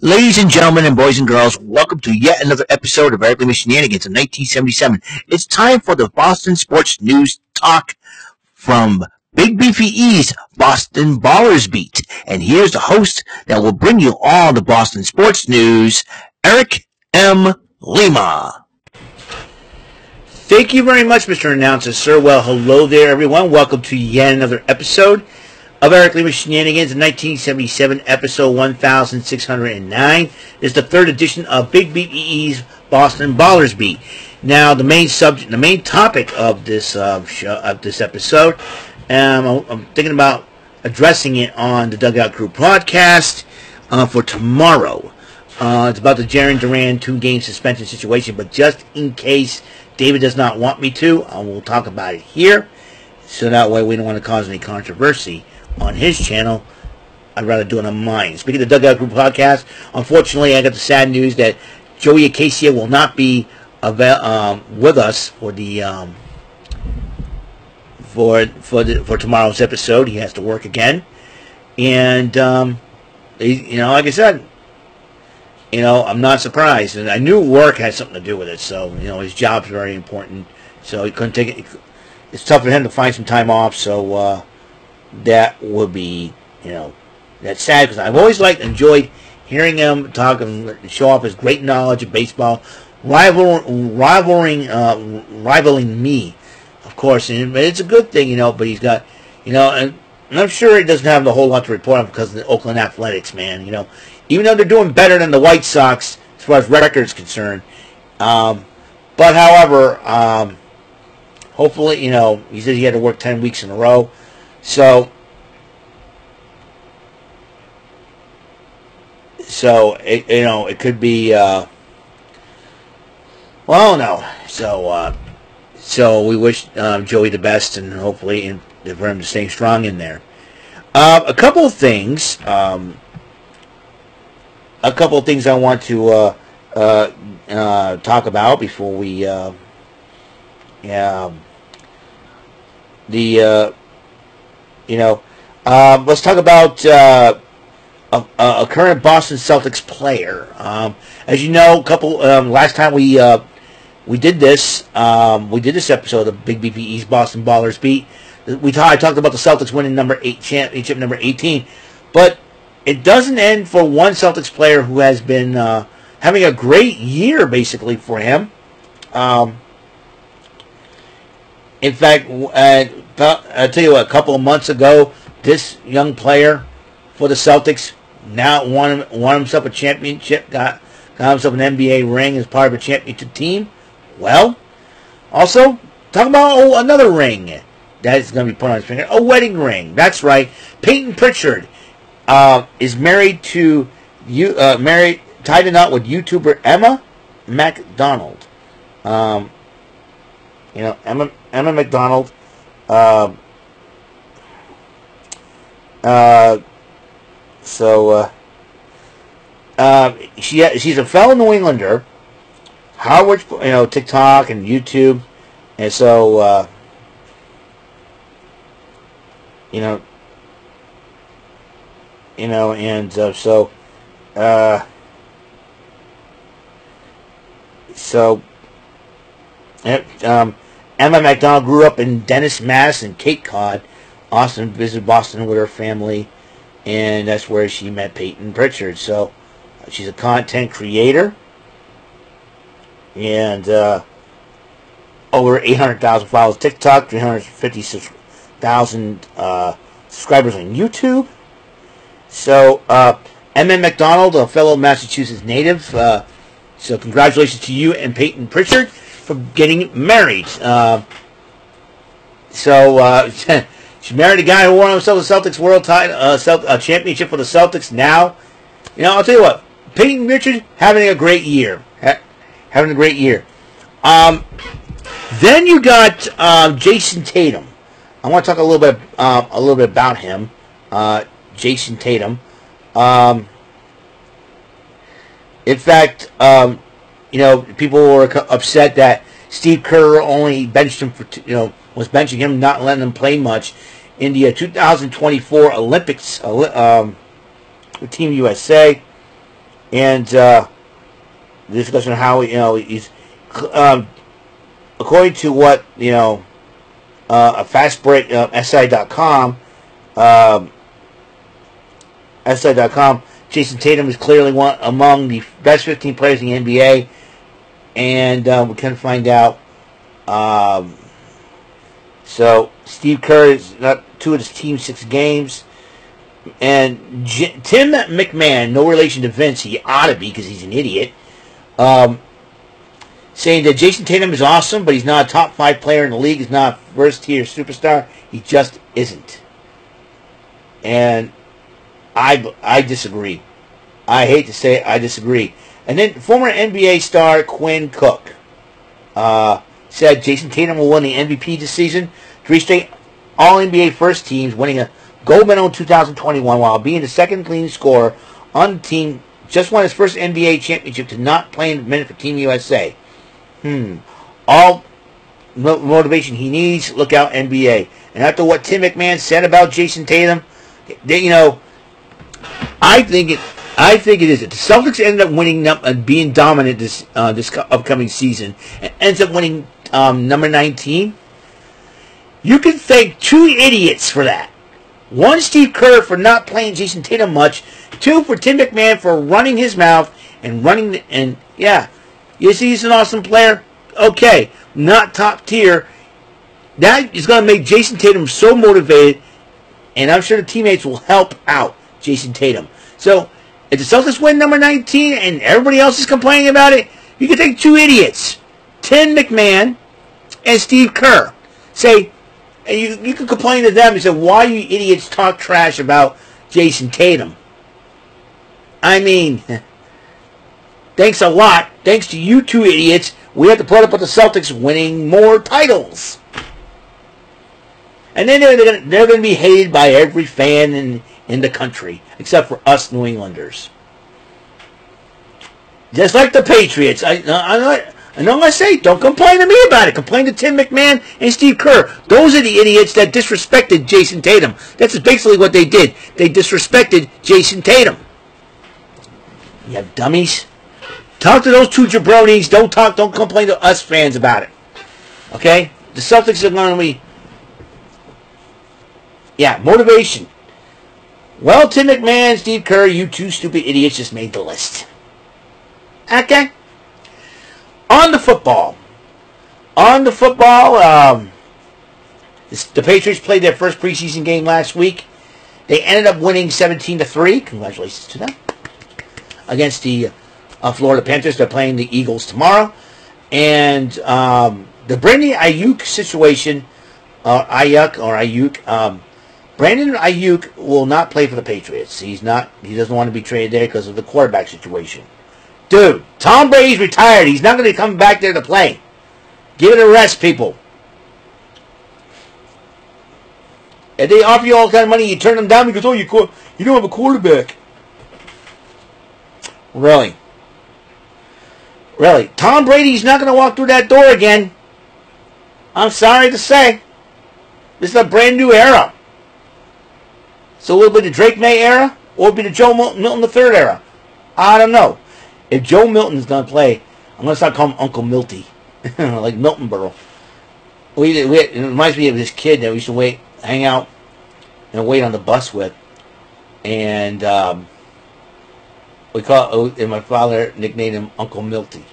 Ladies and gentlemen and boys and girls, welcome to yet another episode of Lima Shenanigans in 1977. It's time for the Boston Sports News Talk from Big Beefy E's Boston Ballers Beat. And here's the host that will bring you all the Boston sports news, Eric M. Lima. Thank you very much, Mr. Announcer, sir. Well, hello there, everyone. Welcome to yet another episode of Eric Lima Shenanigans in 1977, episode 1609. This is the third edition of Big Beefy's Boston Ballers Beat. Now, the main topic of this episode, I'm thinking about addressing it on the Dugout Group podcast for tomorrow. It's about the Jarren Duran 2-game suspension situation, but just in case David does not want me to, I will talk about it here, so that way we don't want to cause any controversy on his channel. I'd rather do it on mine. Speaking of the Dugout Group podcast, unfortunately, I got the sad news that Joey Acacia will not be with us for the for tomorrow's episode. He has to work again, and like I said, I'm not surprised, and I knew work had something to do with it. So his job's very important, so he couldn't take it. It's tough for him to find some time off. So that would be, that's sad, because I've always enjoyed hearing him talk and show off his great knowledge of baseball, rivaling me, of course. And it's a good thing, but he's got, and I'm sure he doesn't have a whole lot to report on because of the Oakland Athletics, man. Even though they're doing better than the White Sox as far as record is concerned. But however, hopefully, he said he had to work 10 weeks in a row. So it could be, no. So we wish Joey the best, and hopefully for him to stay strong in there. A couple of things I want to talk about before we let's talk about a current Boston Celtics player. As you know, last time we did this episode of Big BPE's Boston Ballers Beat. I talked about the Celtics winning championship number 18, but it doesn't end for one Celtics player who has been having a great year, basically, for him. In fact, I'll tell you what, a couple of months ago, this young player for the Celtics now won himself a championship, got himself an NBA ring as part of a championship team. Well, also, talk about another ring that's going to be put on his finger, a wedding ring. That's right. Peyton Pritchard is married to tied in up with YouTuber Emma McDonald. Emma McDonald. She's a fellow New Englander. Howard, TikTok and YouTube, and so Emma McDonald grew up in Dennis, Mass, and Cape Cod. Visited Boston with her family, and that's where she met Peyton Pritchard. So she's a content creator, and over 800,000 followers on TikTok, 350,000 subscribers on YouTube. So Emma McDonald, a fellow Massachusetts native, so congratulations to you and Peyton Pritchard for getting married. She married a guy who won himself the Celtics World Championship for the Celtics. Now, I'll tell you what, Peyton Pritchard having a great year. Having a great year. Then you got Jason Tatum. I want to talk a little bit about him. Jason Tatum. In fact, people were upset that Steve Kerr only benched him was benching him, not letting him play much in the 2024 Olympics with Team USA. And discussion of how he's according to what a fast break SI.com SI.com, Jason Tatum is clearly one among the best 15 players in the NBA, and we can find out. So Steve Kerr is not two of his team's 6 games, and Tim McMahon, no relation to Vince, he ought to be because he's an idiot, saying that Jason Tatum is awesome, but he's not a top 5 player in the league. He's not a first-tier superstar. He just isn't. And I disagree. I hate to say it, I disagree. And then former NBA star Quinn Cook said Jason Tatum will win the MVP this season. 3 straight All-NBA first teams, winning a gold medal in 2021 while being the second leading scorer on the team. Just won his first NBA championship to not play in a minute for Team USA. All motivation he needs, look out NBA. And after what Tim McMahon said about Jason Tatum, I think it is. If the Celtics ended up winning, being dominant this upcoming season, and ends up winning number 19, you can thank 2 idiots for that. 1, Steve Kerr for not playing Jason Tatum much. 2, for Tim McMahon for running his mouth and you see he's an awesome player. Okay, not top tier. That is going to make Jason Tatum so motivated, and I'm sure the teammates will help out Jason Tatum. So, if the Celtics win number 19 and everybody else is complaining about it, you can take 2 idiots, Tim McMahon and Steve Kerr. Say, and you can complain to them and say, why you idiots talk trash about Jason Tatum? I mean, thanks a lot. Thanks to you 2 idiots, we have to put up with the Celtics winning more titles. And then they're going to be hated by every fan in the country, except for us New Englanders. Just like the Patriots. I know what I say. Don't complain to me about it. Complain to Tim McMahon and Steve Kerr. Those are the idiots that disrespected Jason Tatum. That's basically what they did. They disrespected Jason Tatum. You have dummies. Talk to those 2 jabronis. Don't complain to us fans about it. Okay? The Celtics are going to be... motivation. Well, Tim McMahon, Steve Kerr, you 2 stupid idiots just made the list. Okay? On the football. The Patriots played their first preseason game last week. They ended up winning 17-3. Congratulations to them. Against the Florida Panthers. They're playing the Eagles tomorrow. And the Brandon Ayuk situation, Brandon Ayuk will not play for the Patriots. He doesn't want to be traded there because of the quarterback situation. Dude, Tom Brady's retired. He's not going to come back there to play. Give it a rest, people. If they offer you all kind of money, you turn them down because, you don't have a quarterback. Really? Really? Tom Brady's not going to walk through that door again. I'm sorry to say. This is a brand new era. So will it be the Drake May era? Or will it be the Joe Milton III era? I don't know. If Joe Milton's going to play, I'm going to start calling him Uncle Milty. Like Milton Berle. It reminds me of this kid that we used to hang out and wait on the bus with. And and my father nicknamed him Uncle Milty.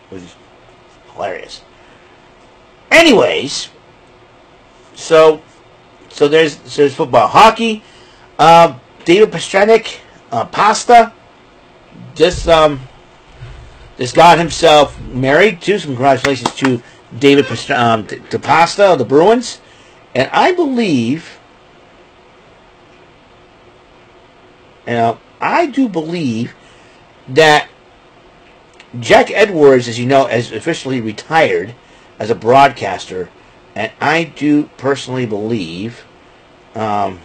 Which is hilarious. Anyways, so there's football. Hockey, David Pastrnak, Pasta, just got himself married too. So congratulations to David to Pasta of the Bruins. And I believe, I do believe that Jack Edwards, as you know, has officially retired as a broadcaster. And I do personally believe, that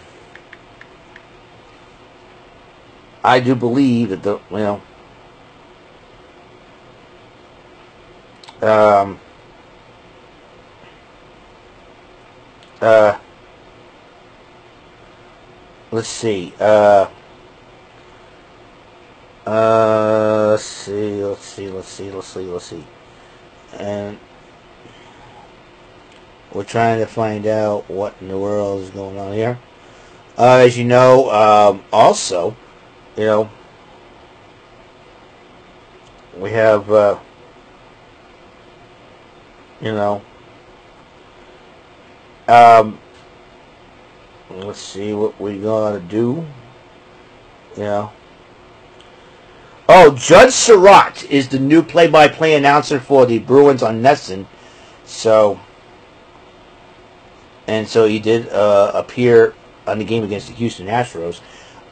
let's see. Let's see. And we're trying to find out what in the world is going on here. As you know, also, you know, we have, you know, let's see what we're going to do. You know. Oh, Judge Surratt is the new play-by-play announcer for the Bruins on NESN. So he did appear on the game against the Houston Astros.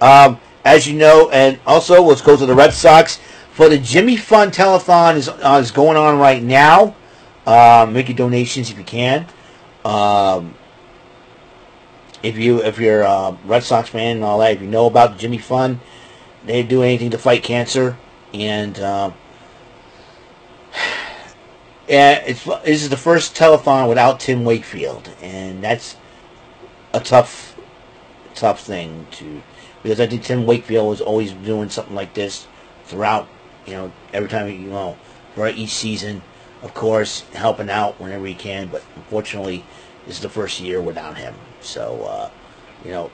As you know, and also let's go to the Red Sox. For the Jimmy Fund Telethon is going on right now. Make your donations if you can. If you're a Red Sox fan and all that, if you know about the Jimmy Fund, they do anything to fight cancer, and this is the first telethon without Tim Wakefield, and that's a tough thing to, because I think Tim Wakefield was always doing something like this throughout, you know, every time, you know, throughout each season, of course, helping out whenever he can, but unfortunately, this is the first year without him. So, you know,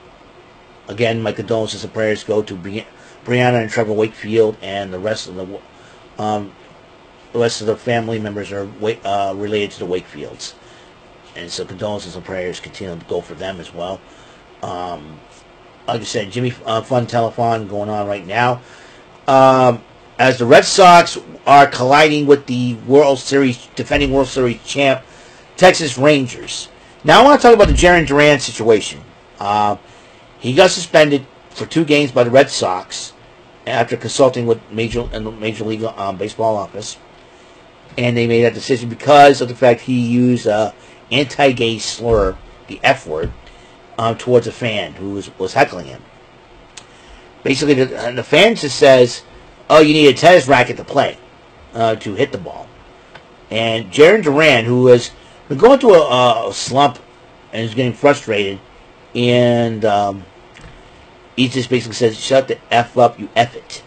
again, my condolences and prayers go to Brianna and Trevor Wakefield, and the rest of the family members are related to the Wakefields, and so condolences and prayers continue to go for them as well. Like I said, Jimmy Fun Telethon going on right now, as the Red Sox are colliding with the defending World Series champ Texas Rangers. Now I want to talk about the Jarren Duran situation. He got suspended for 2 games by the Red Sox after consulting with Major League Baseball office, and they made that decision because of the fact he used anti-gay slur, the F word, towards a fan who was heckling him. Basically, the fan just says, "Oh, you need a tennis racket to play, to hit the ball." And Jarren Duran, who has been going through a slump and is getting frustrated, and he just basically says, "Shut the F up, you F it."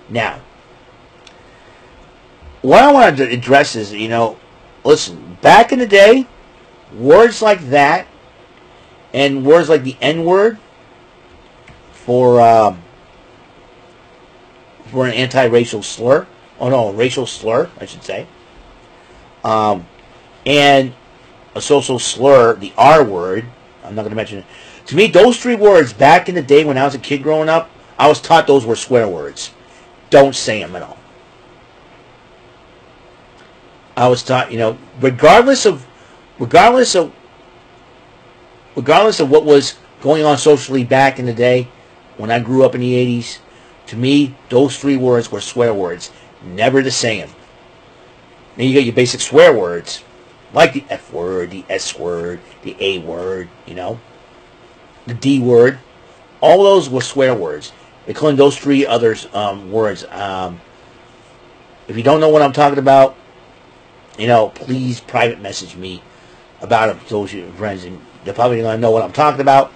Now, what I want to address is, you know, listen, back in the day, words like that, and words like the N-word for an anti-racial slur, racial slur, I should say, and a social slur, the R word, I'm not going to mention it. To me, those 3 words, back in the day when I was a kid growing up, I was taught those were swear words. Don't say them at all. I was taught, you know, regardless of what was going on socially back in the day, when I grew up in the 80s, to me, those 3 words were swear words. Never to say them. Then you got your basic swear words, like the F word, the S word, the A word, you know, the D word. All those were swear words, including those 3 other words. If you don't know what I'm talking about, you know, please private message me about it, those your friends, and they're probably going to know what I'm talking about.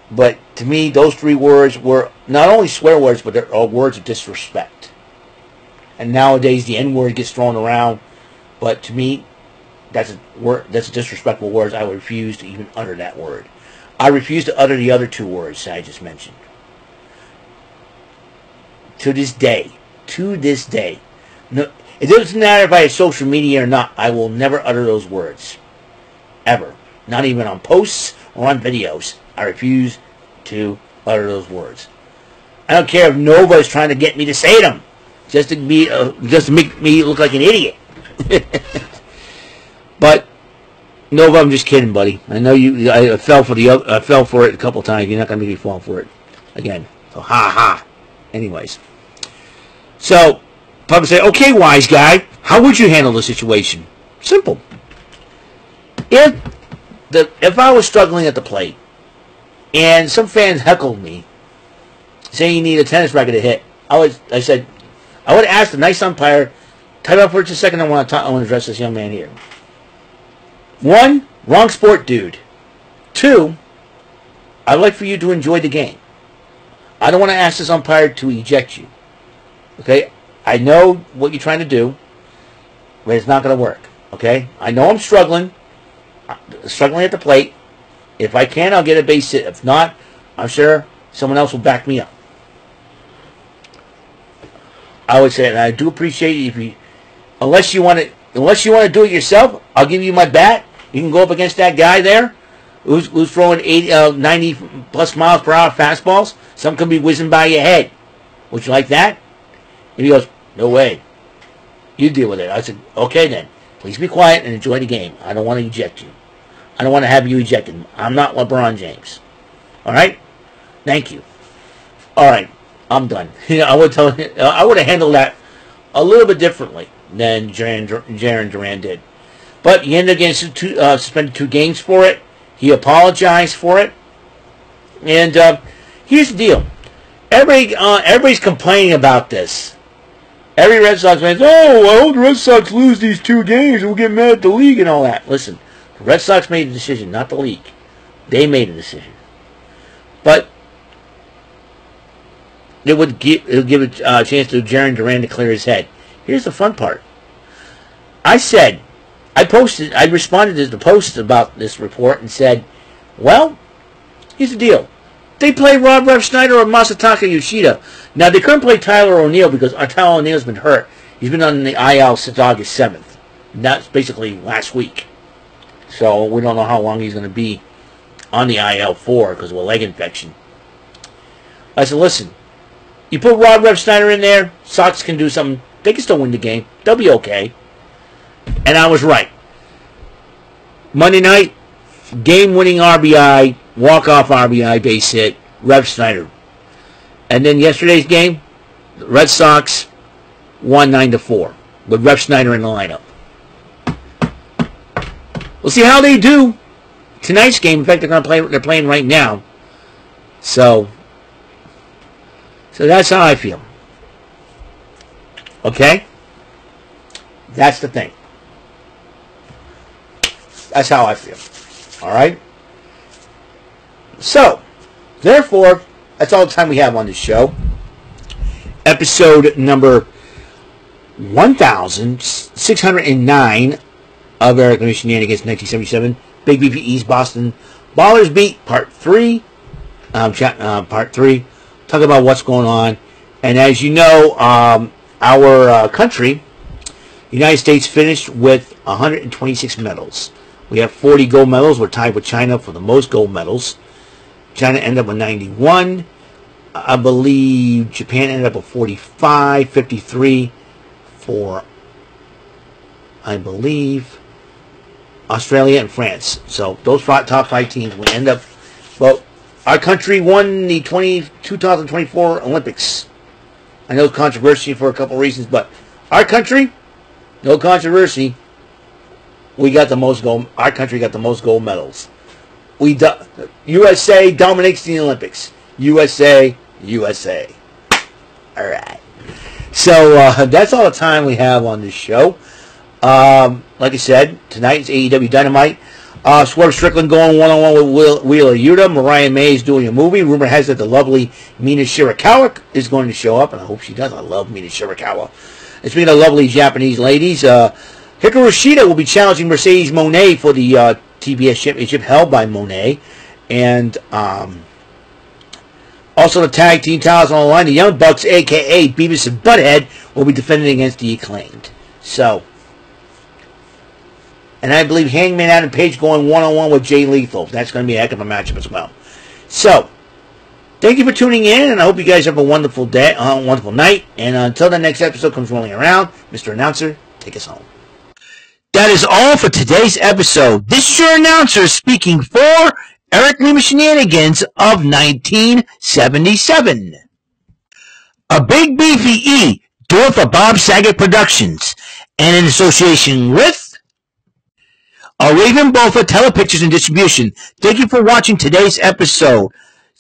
But to me, those 3 words were not only swear words, but they're words of disrespect. And nowadays, the N word gets thrown around, but to me, that's a disrespectful word. I would refuse to even utter that word. I refuse to utter the other 2 words I just mentioned. To this day, no, it doesn't matter if I have social media or not, I will never utter those words. Ever. Not even on posts or on videos. I refuse to utter those words. I don't care if nobody's trying to get me to say them, just to make me look like an idiot. But Nova, I'm just kidding, buddy. I know you. I fell for it a couple times. You're not gonna make me fall for it again. So ha ha. Anyways, so probably say, okay, wise guy, how would you handle the situation? Simple. If I was struggling at the plate and some fans heckled me, saying you need a tennis racket to hit, I would ask the nice umpire, time out for just a second. I want to address this young man here. 1, wrong sport, dude. 2, I'd like for you to enjoy the game. I don't want to ask this umpire to eject you. Okay? I know what you're trying to do, but it's not going to work. Okay? I know I'm struggling at the plate. If I can, I'll get a base hit. If not, I'm sure someone else will back me up. I would say, and I do appreciate it if you, unless you want to do it yourself, I'll give you my bat. You can go up against that guy there who's throwing 90 plus miles per hour fastballs. Some could be whizzing by your head. Would you like that? And he goes, no way. You deal with it. I said, okay then. Please be quiet and enjoy the game. I don't want to eject you. I don't want to have you ejected. I'm not LeBron James. All right? Thank you. All right. I'm done. I would have handled that a little bit differently than Jarren Duran did. But he ended up getting suspended 2 games for it. He apologized for it. And here's the deal. Everybody's complaining about this. Every Red Sox fan says, oh, I hope the Red Sox lose these 2 games. We'll get mad at the league and all that. Listen, the Red Sox made a decision, not the league. They made a decision. But it would give a chance to Jarren Duran to clear his head. Here's the fun part. I responded to the post about this report and said, well, here's the deal. They play Rob Refsnyder or Masataka Yoshida. Now, they couldn't play Tyler O'Neill because Tyler O'Neill's been hurt. He's been on the IL since August 7th. And that's basically last week. So we don't know how long he's going to be on the IL for because of a leg infection. I said, listen, you put Rob Refsnyder in there, Sox can do something. They can still win the game. They'll be okay. And I was right. Monday night, game-winning RBI, walk-off RBI, base hit, Refsnyder. And then yesterday's game, the Red Sox won 9-4 with Refsnyder in the lineup. We'll see how they do tonight's game. In fact, they're playing right now. So that's how I feel. Okay? That's the thing. That's how I feel. Alright? So, therefore, that's all the time we have on this show. Episode number 1609 of Eric Lima Shenanigans 1977. Big Beefy East Boston Ballers Beat, Part 3. Part 3. Talk about what's going on. And as you know, our country, United States, finished with 126 medals. We have 40 gold medals. We're tied with China for the most gold medals. China ended up with 91. I believe Japan ended up with 45, 53 for, I believe, Australia and France. So those top 5 teams will end up. Well, our country won the 2024 Olympics. I know controversy for a couple reasons, but our country, no controversy. We got the most gold. Our country got the most gold medals. USA dominates the Olympics. USA. All right. So that's all the time we have on this show. Like I said, tonight's AEW Dynamite. Swerve Strickland going one-on-one with Wheeler Yuta. Mariah May is doing a movie. Rumor has that the lovely Mina Shirakawa is going to show up, and I hope she does. I love Mina Shirakawa. And speaking of lovely Japanese ladies, Hikaru Shida will be challenging Mercedes Moné for the TBS Championship held by Moné. And also the tag team titles on the line. The Young Bucks, a.k.a. Beavis and Butthead, will be defending against the Acclaimed. So, and I believe Hangman Adam Page going one-on-one with Jay Lethal. That's going to be a heck of a matchup as well. So, thank you for tuning in, and I hope you guys have a wonderful day, wonderful night. And until the next episode comes rolling around, Mr. Announcer, take us home. That is all for today's episode. This is your announcer speaking for Eric Lima Shenanigans of 1977. A Big Beefy E, do it for Bob Saget Productions, and in association with a Raven Bofa Telepictures and Distribution. Thank you for watching today's episode.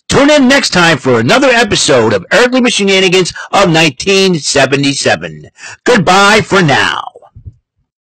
Tune in next time for another episode of Eric Lima Shenanigans of 1977. Goodbye for now.